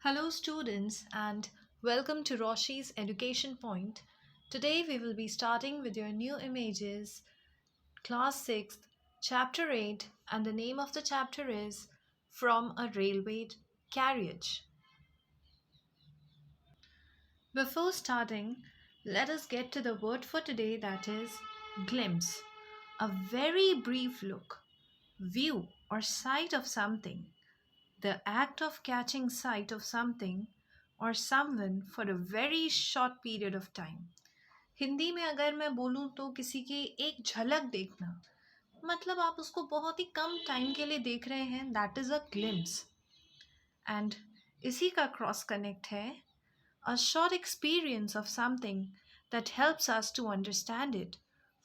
Hello, students, and welcome to Roshi's Education Point. Today, we will be starting with your new images, Class 6th, Chapter 8, and the name of the chapter is From a Railway Carriage. Before starting, let us get to the word for today that is glimpse, a very brief look, view, or sight of something. The act of catching sight of something or someone for a very short period of time. Hindi में अगर मैं बोलूँ तो किसी की एक झलक देखना मतलब आप उसको बहुत ही कम टाइम के लिए देख रहे हैं that is a glimpse and इसी का क्रॉस कनेक्ट है a short experience of something that helps us to understand it.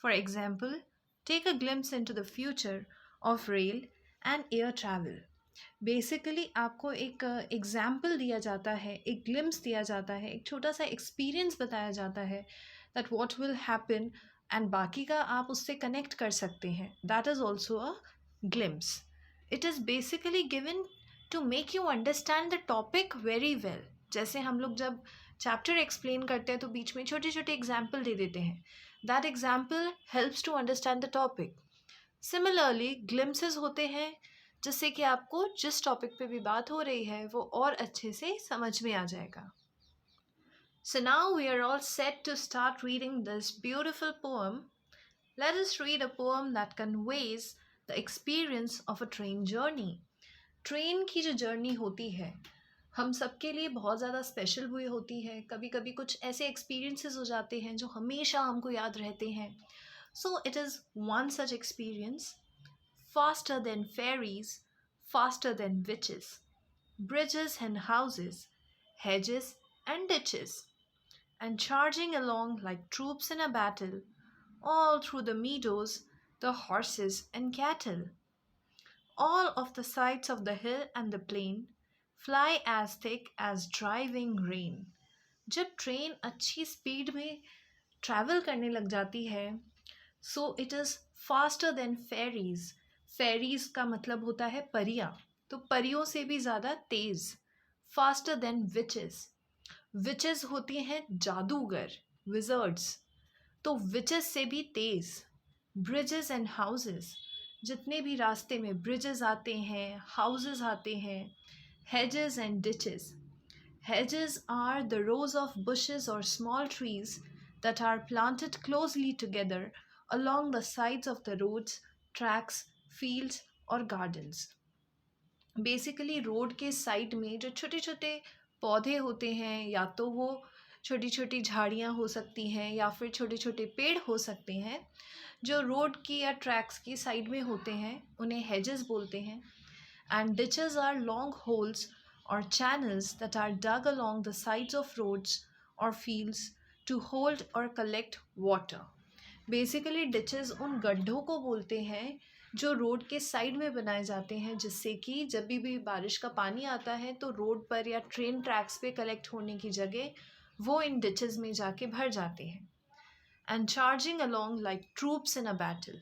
For example, take a glimpse into the future of rail and air travel. Basically आपको एक example दिया जाता है, एक glimpse दिया जाता है, एक छोटा सा एक्सपीरियंस बताया जाता है that what will happen and बाकी का आप उससे कनेक्ट कर सकते हैं. That is also a glimpse. It is basically given to make you understand the topic very well. जैसे हम लोग जब चैप्टर एक्सप्लेन करते हैं तो बीच में छोटे छोटे एग्जाम्पल दे देते हैं. That example helps to understand the topic. Similarly glimpses होते हैं जिससे कि आपको जिस टॉपिक पे भी बात हो रही है वो और अच्छे से समझ में आ जाएगा. So now we are all set to start reading this beautiful poem. Let us read a poem that conveys the experience of a train journey. Train की जो जर्नी होती है हम सबके लिए बहुत ज़्यादा स्पेशल हुई होती है. कभी कभी कुछ ऐसे एक्सपीरियंसेस हो जाते हैं जो हमेशा हमको याद रहते हैं. सो it is one such experience. Faster than fairies, faster than witches, bridges and houses, hedges and ditches, and charging along like troops in a battle, all through the meadows, the horses and cattle. All of the sides of the hill and the plain fly as thick as driving rain. जब train अच्छी speed में travel करने लग जाती है so it is faster than ferries. Ferries का मतलब होता है परियां, तो परियों से भी ज़्यादा तेज़. Faster than witches. विचेस होती हैं जादूगर, विजर्ड्स, तो विचेस से भी तेज़. Bridges and houses. जितने भी रास्ते में ब्रिजेस आते हैं, हाउसेस आते हैं. Hedges and ditches. Hedges are the rows of bushes or small trees that are planted closely together along the sides of the roads, tracks, fields, or gardens. Basically road के side में जो छोटे छोटे पौधे होते हैं या तो वो छोटी छोटी झाड़ियाँ हो सकती हैं या फिर छोटे छोटे पेड़ हो सकते हैं जो रोड की या ट्रैक्स की साइड में होते हैं उन्हें हेजेस बोलते हैं. And ditches are long holes or channels that are dug along the sides of roads or fields to hold or collect water. Basically ditches उन गड्ढों को बोलते हैं जो रोड के साइड में बनाए जाते हैं जिससे कि जब भी बारिश का पानी आता है तो रोड पर या ट्रेन ट्रैक्स पे कलेक्ट होने की जगह वो इन डिचेस में जाके भर जाते हैं. And charging along like troops in a battle.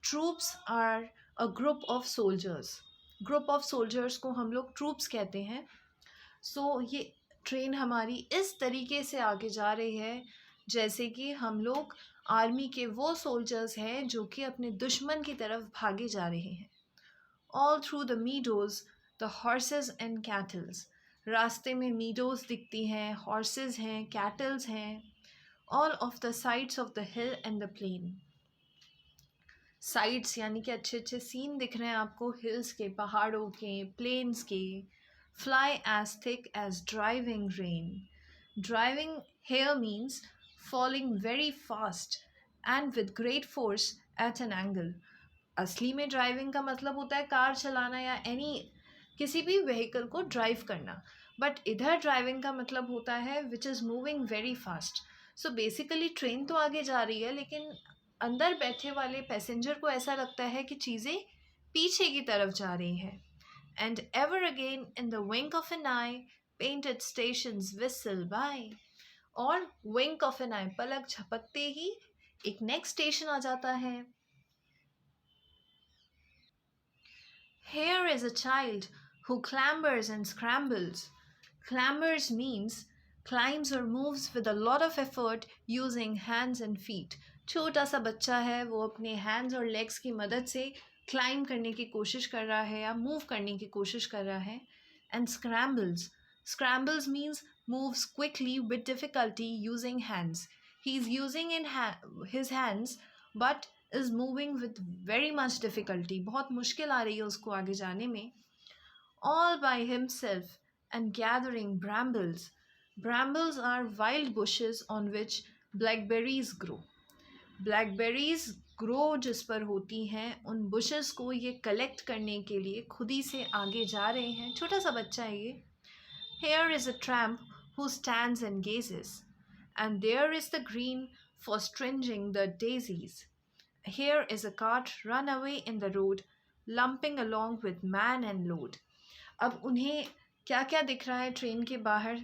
Troops are a group of soldiers. Group of soldiers को हम लोग ट्रूप्स कहते हैं. सो ये ट्रेन हमारी इस तरीके से आगे जा रही है जैसे कि हम लोग आर्मी के वो सोल्जर्स हैं जो कि अपने दुश्मन की तरफ भागे जा रहे हैं. All through the meadows the horses and cattles. रास्ते में मीडोज दिखती हैं, हॉर्सेस हैं, कैटल्स हैं. All of the sides of the hill and the plain. Sides यानी कि अच्छे अच्छे सीन दिख रहे हैं आपको हिल्स के, पहाड़ों के, प्लेन्स के. Fly as thick as driving rain. Driving here means falling very fast and with great force at an angle. असली में ड्राइविंग का मतलब होता है कार चलाना या एनी किसी भी व्हीकल को ड्राइव करना, बट इधर ड्राइविंग का मतलब होता है which is moving very fast. So basically train तो आगे जा रही है लेकिन अंदर बैठे वाले पैसेंजर को ऐसा लगता है कि चीज़ें पीछे की तरफ जा रही हैं. And ever again in the wink of an eye painted stations whistle by. और विंक ऑफ एन आई, पलक झपकते ही एक नेक्स्ट स्टेशन आ जाता है. Here is a child who clambers and scrambles. Clambers means climbs or moves with a lot of effort using hands and feet. छोटा सा बच्चा है, वो अपने हैंड्स और लेग्स की मदद से क्लाइंब करने की कोशिश कर रहा है या मूव करने की कोशिश कर रहा है. And scrambles means moves quickly with difficulty using hands. He is using his hands but is moving with very much difficulty. बहुत मुश्किल आ रही है उसको आगे जाने में. All by himself and gathering brambles. Brambles are wild bushes on which blackberries grow. Blackberries grow जिस पर होती हैं, उन बुशेस को ये कलेक्ट करने के लिए खुद ही से आगे जा रहे हैं. छोटा सा बच्चा है ये. Here is a tramp who stands and gazes, and there is the green for stringing the daisies. Here is a cart run away in the road, lumping along with man and load. अब उन्हें क्या क्या दिख रहा है train के बाहर?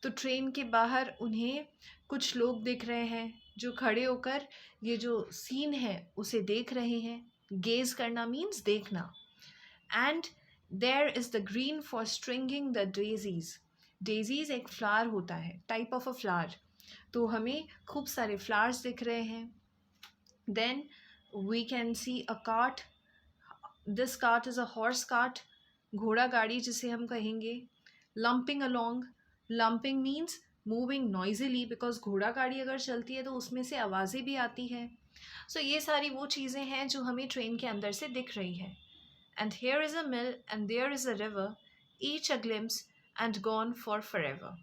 तो ट्रेन के बाहर उन्हें कुछ लोग दिख रहे हैं जो खड़े होकर ये जो सीन है उसे देख रहे हैं. गेज करना मीन्स देखना. And there is the green for stringing the daisies. Daisies एक फ्लावर होता है, टाइप ऑफ अ फ्लावर. तो हमें खूब सारे फ्लावर्स दिख रहे हैं. Then we can see a cart. This cart is a horse cart, घोड़ा गाड़ी जिसे हम कहेंगे. Lumping along. Lumping means moving noisily, because घोड़ा गाड़ी अगर चलती है तो उसमें से आवाज़ें भी आती हैं. सो ये सारी वो चीज़ें हैं जो हमें ट्रेन के अंदर से दिख रही हैं. And here is a mill and there is a river, each a glimpse and gone for forever.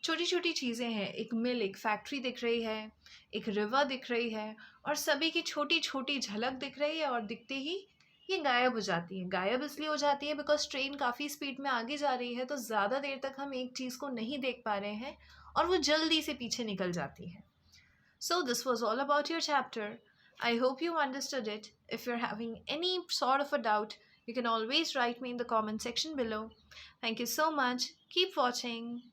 छोटी छोटी चीज़ें हैं. एक मिल, एक फैक्ट्री दिख रही है, एक रिवर दिख रही है, और सभी की छोटी छोटी झलक दिख रही है, और दिखते ही ये गायब हो जाती है. गायब इसलिए हो जाती है बिकॉज ट्रेन काफ़ी स्पीड में आगे जा रही है, तो ज़्यादा देर तक हम एक चीज़ को नहीं देख पा रहे हैं और वो जल्दी से पीछे निकल जाती है. So this was all about your chapter. I hope you understood it. If you're having any sort of a doubt, you can always write me in the comment section below. Thank you so much. Keep watching.